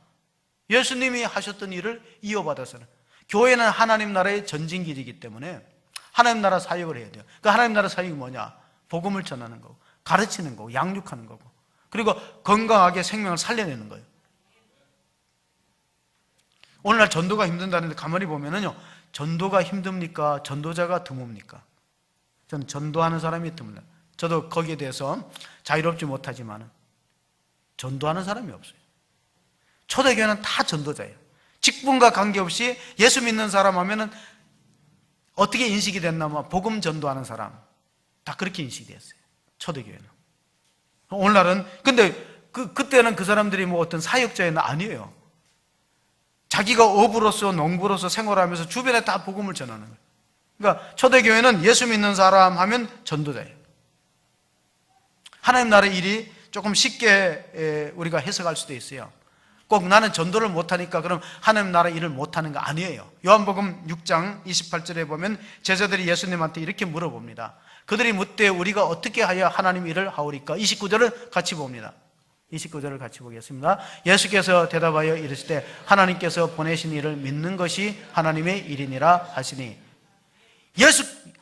예수님이 하셨던 일을 이어받아서는 교회는 하나님 나라의 전진길이기 때문에 하나님 나라 사역을 해야 돼요. 그 하나님 나라 사역이 뭐냐? 복음을 전하는 거고 가르치는 거고 양육하는 거고 그리고 건강하게 생명을 살려내는 거예요. 오늘날 전도가 힘든다는데 가만히 보면은요, 전도가 힘듭니까? 전도자가 드뭅니까? 저는 전도하는 사람이 드뭅니다. 저도 거기에 대해서 자유롭지 못하지만은 전도하는 사람이 없어요. 초대교회는 다 전도자예요. 직분과 관계없이 예수 믿는 사람 하면은 어떻게 인식이 됐나면 복음 전도하는 사람 다 그렇게 인식이 됐어요. 초대교회는. 오늘날은 근데 그때는 그 사람들이 뭐 어떤 사역자는 아니에요. 자기가 어부로서 농부로서 생활하면서 주변에 다 복음을 전하는 거예요. 그러니까 초대교회는 예수 믿는 사람 하면 전도자예요. 하나님 나라의 일이 조금 쉽게 우리가 해석할 수도 있어요. 꼭 나는 전도를 못하니까 그럼 하나님 나라 일을 못하는 거 아니에요. 요한복음 6장 28절에 보면 제자들이 예수님한테 이렇게 물어봅니다. 그들이 묻되 우리가 어떻게 하여 하나님 일을 하오리까? 29절을 같이 봅니다. 29절을 같이 보겠습니다. 예수께서 대답하여 이르시되 하나님께서 보내신 일을 믿는 것이 하나님의 일이니라 하시니.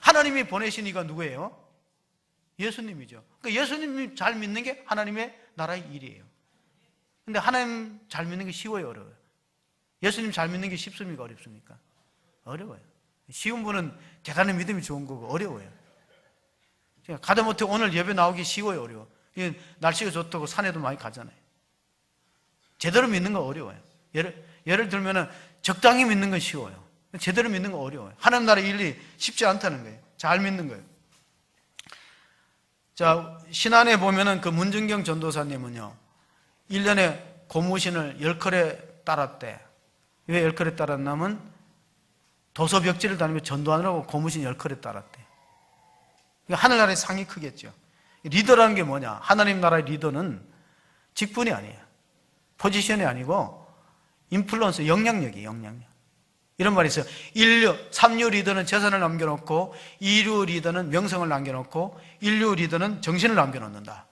하나님이 보내신 이가 누구예요? 예수님이죠. 그러니까 예수님이 잘 믿는 게 하나님의 나라의 일이에요. 근데 하나님 잘 믿는 게 쉬워요, 어려워요? 예수님 잘 믿는 게 쉽습니까, 어렵습니까? 어려워요. 쉬운 분은 대단히 믿음이 좋은 거고 어려워요. 가다못해 오늘 예배 나오기 쉬워요, 어려워? 날씨가 좋다고 산에도 많이 가잖아요. 제대로 믿는 건 어려워요. 예를 들면 적당히 믿는 건 쉬워요. 제대로 믿는 거 어려워요. 하나님 나라 일이 쉽지 않다는 거예요. 잘 믿는 거예요. 자, 신안에 보면은 그 문준경 전도사님은요, 1년에 고무신을 10컬에 따랐대. 왜 10컬에 따랐냐면 도서벽지를 다니며 전도하느라고 고무신 10컬에 따랐대. 하늘나라의 상이 크겠죠. 리더라는 게 뭐냐? 하나님 나라의 리더는 직분이 아니에요. 포지션이 아니고 인플루언스, 영향력이에요. 영향력. 이런 말이 있어요. 3류 리더는 재산을 남겨놓고 2류 리더는 명성을 남겨놓고 1류 리더는 정신을 남겨놓는다.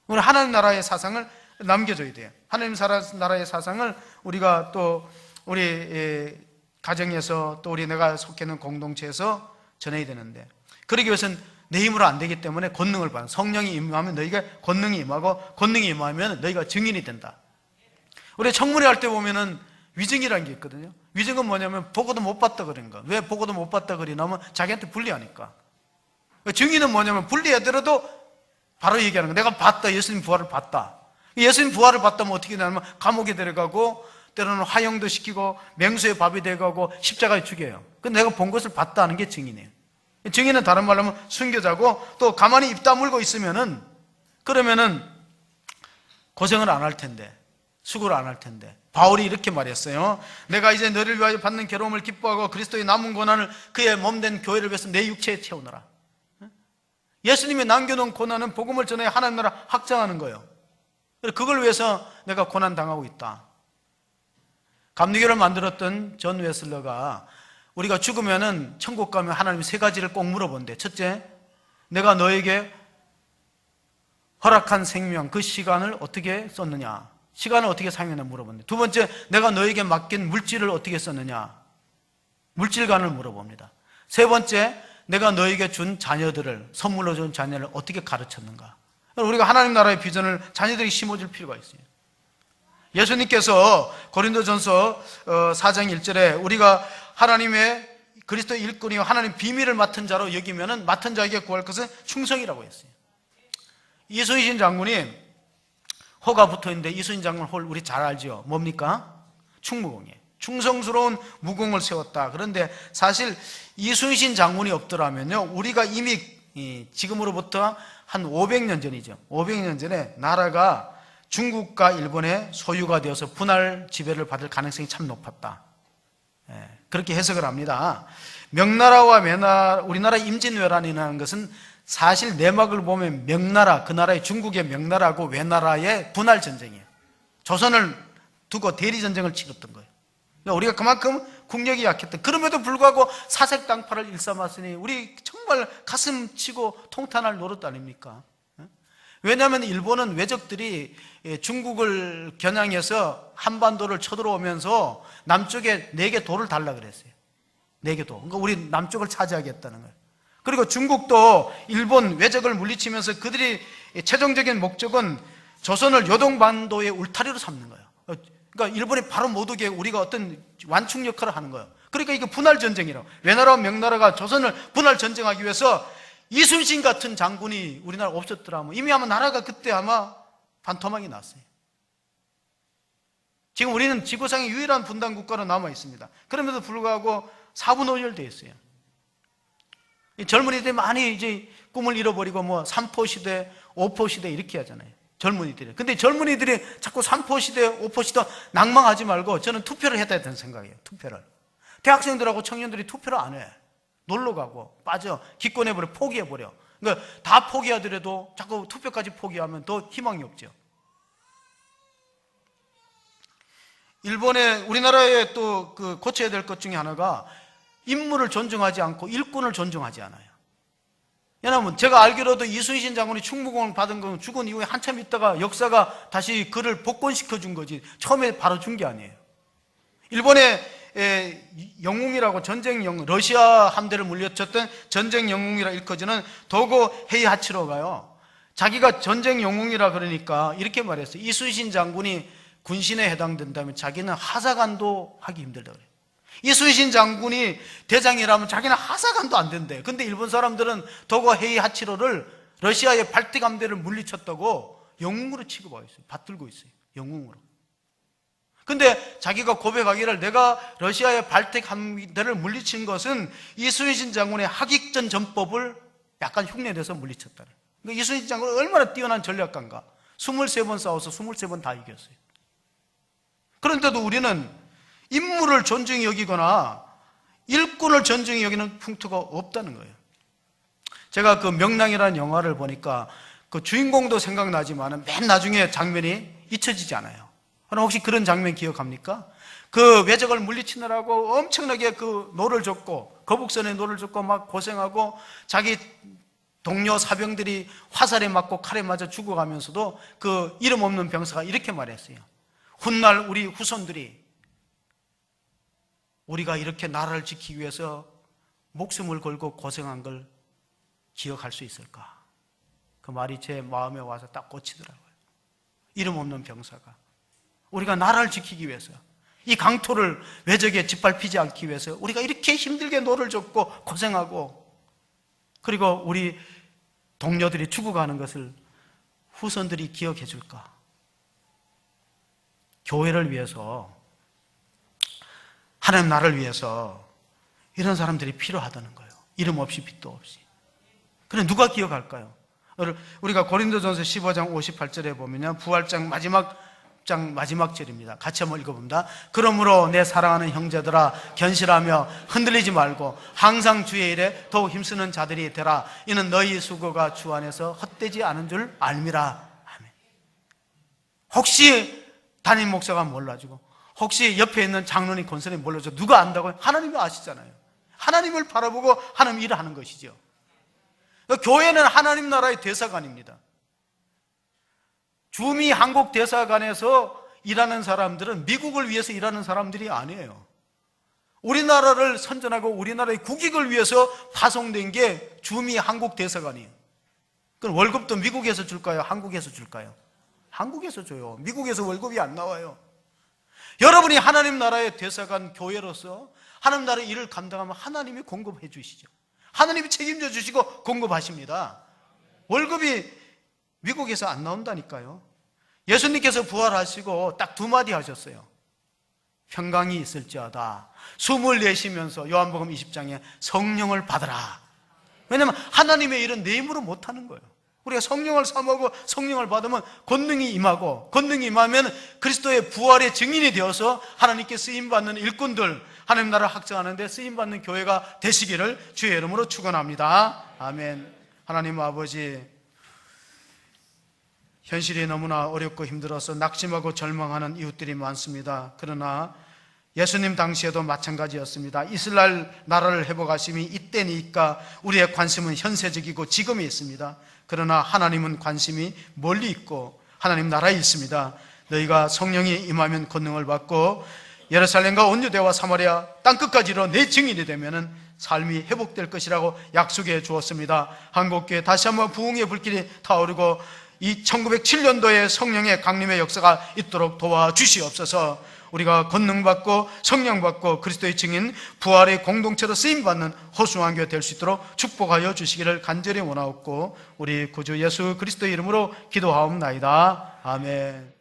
우리 하나님 나라의 사상을 남겨줘야 돼요. 하나님 나라의 사상을 우리가 또 우리 가정에서 또 내가 속해 있는 공동체에서 전해야 되는데, 그러기 위해서는 내 힘으로 안 되기 때문에 권능을 받는, 성령이 임하면 너희가 권능이 임하고 권능이 임하면 너희가 증인이 된다. 우리 청문회 할 때 보면은 위증이라는 게 있거든요. 위증은 뭐냐면 보고도 못 봤다 그런 거. 왜 보고도 못 봤다 그러냐면 자기한테 불리하니까. 증인은 뭐냐면 불리하더라도 바로 얘기하는 거. 내가 봤다. 예수님 부활을 봤다. 예수님 부활을 봤다면 어떻게 되냐면 감옥에 데려가고 때로는 화형도 시키고 맹수의 밥이 돼가고 십자가에 죽여요. 근데 내가 본 것을 봤다는 게 증인이에요. 증인은 다른 말로 하면 순교자고, 또 가만히 입 다물고 있으면은 그러면은 고생을 안 할 텐데, 수고를 안 할 텐데. 바울이 이렇게 말했어요. 내가 이제 너를 위하여 받는 괴로움을 기뻐하고 그리스도의 남은 고난을 그의 몸된 교회를 위해서 내 육체에 채우노라. 예수님이 남겨놓은 고난은 복음을 전해 하나님 나라 확장하는 거예요. 그걸 위해서 내가 고난 당하고 있다. 감리교를 만들었던 존 웨슬러가 우리가 죽으면은 천국 가면 하나님 3가지를 꼭 물어본대. 첫째, 내가 너에게 허락한 생명, 그 시간을 어떻게 썼느냐, 시간을 어떻게 사용했느냐 물어본대. 두 번째, 내가 너에게 맡긴 물질을 어떻게 썼느냐, 물질관을 물어봅니다. 세 번째, 내가 너에게 준 자녀들을, 선물로 준 자녀를 어떻게 가르쳤는가. 우리가 하나님 나라의 비전을 자녀들이 심어줄 필요가 있어요. 예수님께서 고린도전서 4장 1절에 우리가 하나님의 그리스도의 일꾼이요 하나님 비밀을 맡은 자로 여기면은 맡은 자에게 구할 것은 충성이라고 했어요. 이순신 장군이 호가 붙어있는데, 이순신 장군 홀 우리 잘 알죠? 뭡니까? 충무공이에요. 충성스러운 무공을 세웠다. 그런데 사실 이순신 장군이 없더라면요, 우리가 이미 지금으로부터 한 500년 전이죠. 500년 전에 나라가 중국과 일본의 소유가 되어서 분할 지배를 받을 가능성이 참 높았다. 그렇게 해석을 합니다. 명나라와 매나라, 우리나라 임진왜란이라는 것은 사실 내막을 보면 명나라, 그 나라의 중국의 명나라하고 외나라의 분할 전쟁이에요. 조선을 두고 대리 전쟁을 치렀던 거예요. 그러니까 우리가 그만큼 국력이 약했던, 그럼에도 불구하고 사색 당파를 일삼았으니 우리 정말 가슴 치고 통탄할 노릇 아닙니까? 왜냐하면 일본은 왜적들이 중국을 겨냥해서 한반도를 쳐들어오면서 남쪽에 4개 도를 달라 그랬어요. 4개 도. 그러니까 우리 남쪽을 차지하겠다는 거예요. 그리고 중국도 일본 왜적을 물리치면서 그들이 최종적인 목적은 조선을 요동반도의 울타리로 삼는 거예요. 그러니까 일본이 바로 못 오게 우리가 어떤 완충 역할을 하는 거예요. 그러니까 이게 분할 전쟁이라고. 외나라와 명나라가 조선을 분할 전쟁하기 위해서 이순신 같은 장군이 우리나라 없었더라면 이미 아마 나라가 그때 아마 반토막이 났어요. 지금 우리는 지구상의 유일한 분단 국가로 남아 있습니다. 그럼에도 불구하고 4분 5절 되어 있어요. 젊은이들이 많이 이제 꿈을 잃어버리고 뭐 3포 시대, 5포 시대 이렇게 하잖아요. 젊은이들이. 근데 젊은이들이 자꾸 3포 시대, 5포 시대 낭망하지 말고 저는 투표를 해야 된다는 생각이에요. 투표를. 대학생들하고 청년들이 투표를 안 해. 놀러 가고 빠져, 기권해버려, 포기해버려. 그러니까 다 포기하더라도 자꾸 투표까지 포기하면 더 희망이 없죠. 일본의, 우리나라에 또 그 고쳐야 될 것 중에 하나가 인물을 존중하지 않고 일꾼을 존중하지 않아요. 왜냐하면 제가 알기로도 이순신 장군이 충무공을 받은 건 죽은 이후에 한참 있다가 역사가 다시 그를 복권시켜 준 거지, 처음에 바로 준 게 아니에요. 일본의 영웅이라고, 전쟁 영웅, 러시아 함대를 물리쳤던 전쟁 영웅이라 일컬어지는 도고 헤이하치로가요, 자기가 전쟁 영웅이라 그러니까 이렇게 말했어요. 이순신 장군이 군신에 해당된다면 자기는 하사관도 하기 힘들다 그래요. 이순신 장군이 대장이라면 자기는 하사관도 안 된대. 근데 일본 사람들은 도고 헤이하치로를 러시아의 발틱 함대를 물리쳤다고 영웅으로 취급하고 있어요. 받들고 있어요. 영웅으로. 근데 자기가 고백하기를 내가 러시아의 발택 함대를 물리친 것은 이순신 장군의 하객전 전법을 약간 흉내내서 물리쳤다. 그러니까 이순신 장군은 얼마나 뛰어난 전략가인가. 23번 싸워서 23번 다 이겼어요. 그런데도 우리는 인물을 존중히 여기거나 일꾼을 존중히 여기는 풍토가 없다는 거예요. 제가 그 명랑이라는 영화를 보니까 그 주인공도 생각나지만 맨 나중에 장면이 잊혀지지 않아요. 혹시 그런 장면 기억합니까? 그 외적을 물리치느라고 엄청나게 그 노를 줬고, 거북선에 노를 줬고 막 고생하고 자기 동료 사병들이 화살에 맞고 칼에 맞아 죽어가면서도 그 이름 없는 병사가 이렇게 말했어요. 훗날 우리 후손들이 우리가 이렇게 나라를 지키기 위해서 목숨을 걸고 고생한 걸 기억할 수 있을까? 그 말이 제 마음에 와서 딱 꽂히더라고요. 이름 없는 병사가 우리가 나라를 지키기 위해서, 이 강토를 외적에 짓밟히지 않기 위해서 우리가 이렇게 힘들게 노를 줬고 고생하고, 그리고 우리 동료들이 죽어가는 것을 후손들이 기억해 줄까? 교회를 위해서, 하나님 나라를 위해서 이런 사람들이 필요하다는 거예요. 이름 없이 빛도 없이. 그래 누가 기억할까요? 우리가 고린도전서 15장 58절에 보면 부활장 마지막 절입니다. 같이 한번 읽어봅니다. 그러므로 내 사랑하는 형제들아 견실하며 흔들리지 말고 항상 주의 일에 더욱 힘쓰는 자들이 되라. 이는 너희 수고가 주 안에서 헛되지 않은 줄 알미라. 아멘. 혹시 담임 목사가 몰라주고, 혹시 옆에 있는 장로님 권사님 몰라줘, 누가 안다고요? 하나님이 아시잖아요. 하나님을 바라보고 하나님 일을 하는 것이죠. 교회는 하나님 나라의 대사관입니다. 주미 한국 대사관에서 일하는 사람들은 미국을 위해서 일하는 사람들이 아니에요. 우리나라를 선전하고 우리나라의 국익을 위해서 파송된 게 주미 한국 대사관이에요. 그럼 월급도 미국에서 줄까요? 한국에서 줄까요? 한국에서 줘요. 미국에서 월급이 안 나와요. 여러분이 하나님 나라의 대사관 교회로서 하나님 나라의 일을 감당하면 하나님이 공급해 주시죠. 하나님이 책임져 주시고 공급하십니다. 월급이 미국에서 안 나온다니까요. 예수님께서 부활하시고 딱 두 마디 하셨어요. 평강이 있을지어다. 숨을 내쉬면서 요한복음 20장에 성령을 받으라. 왜냐하면 하나님의 일은 내 힘으로 못하는 거예요. 우리가 성령을 사모하고 성령을 받으면 권능이 임하고, 권능이 임하면 그리스도의 부활의 증인이 되어서 하나님께 쓰임받는 일꾼들, 하나님 나라를 확장하는 데 쓰임받는 교회가 되시기를 주의 이름으로 축원합니다. 아멘. 하나님 아버지, 현실이 너무나 어렵고 힘들어서 낙심하고 절망하는 이웃들이 많습니다. 그러나 예수님 당시에도 마찬가지였습니다. 이스라엘 나라를 회복하심이 이때니까 우리의 관심은 현세적이고 지금에 있습니다. 그러나 하나님은 관심이 멀리 있고 하나님 나라에 있습니다. 너희가 성령이 임하면 권능을 받고 예루살렘과 온 유대와 사마리아 땅끝까지로 내 증인이 되면은 삶이 회복될 것이라고 약속해 주었습니다. 한국교회 다시 한번 부흥의 불길이 타오르고 이 1907년도에 성령의 강림의 역사가 있도록 도와주시옵소서. 우리가 권능받고 성령받고 그리스도의 증인 부활의 공동체로 쓰임받는 허수아비 교회 될 수 있도록 축복하여 주시기를 간절히 원하옵고 우리 구주 예수 그리스도의 이름으로 기도하옵나이다. 아멘.